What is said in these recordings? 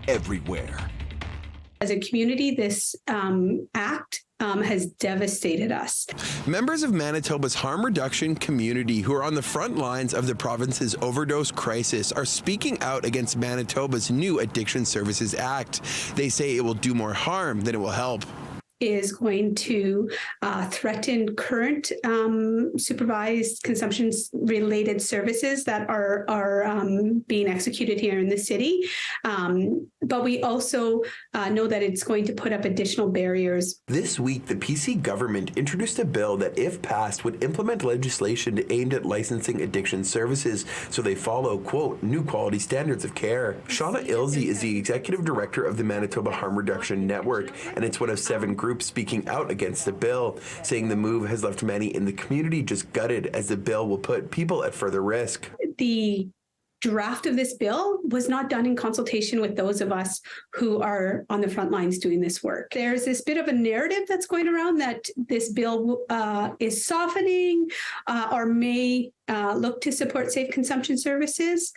everywhere. As a community, this act has devastated us. Members of Manitoba's harm reduction community who are on the front lines of the province's overdose crisis are speaking out against Manitoba's new Addiction Services Act. They say it will do more harm than it will help. Is going to threaten current supervised consumption-related services that are being executed here in the city. But we also know that it's going to put up additional barriers. This week, the PC government introduced a bill that, if passed, would implement legislation aimed at licensing addiction services so they follow, quote, new quality standards of care. Shauna Ilsey is the executive director of the Manitoba Harm Reduction Network, and it's one of 7 groups speaking out against the bill, saying the move has left many in the community just gutted as the bill will put people at further risk. The draft of this bill was not done in consultation with those of us who are on the front lines doing this work. There's this bit of a narrative that's going around that this bill is softening or may look to support safe consumption services.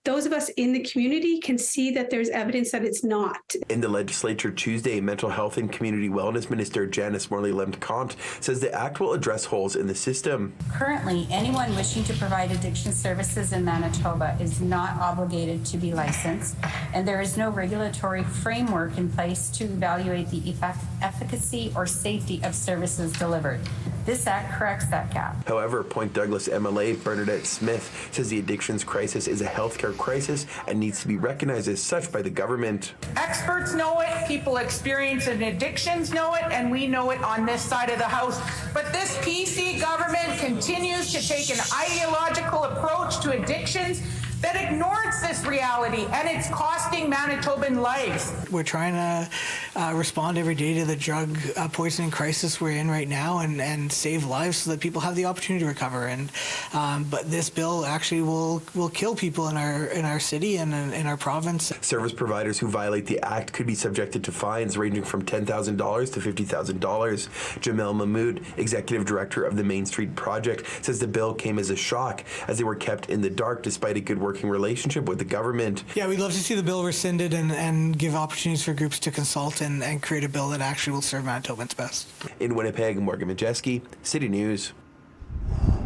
Those of us in the community can see that there's evidence that it's not. In the legislature Tuesday, Mental Health and Community Wellness Minister Janice Morley-Lemte-Comte says the act will address holes in the system. Currently, anyone wishing to provide addiction services in Manitoba is not obligated to be licensed, and there is no regulatory framework in place to evaluate the efficacy or safety of services delivered. This act corrects that gap. However, Point Douglas MLA Bernadette Smith says the addictions crisis is a healthcare crisis and needs to be recognized as such by the government. Experts know it, people experiencing addictions know it, and we know it on this side of the house. But this PC government continues to take an ideological approach to addictions that ignores this reality, and it's costing Manitoban lives. We're trying to respond every day to the drug poisoning crisis we're in right now and save lives so that people have the opportunity to recover. And but this bill actually will kill people in our city and in our province. Service providers who violate the act could be subjected to fines ranging from $10,000 to $50,000. Jamel Mahmood, executive director of the Main Street Project, says the bill came as a shock as they were kept in the dark despite a good working relationship with the government. Yeah, we'd love to see the bill rescinded and give opportunities for groups to consult and create a bill that actually will serve Manitobans best. In Winnipeg, Modjeski, City News.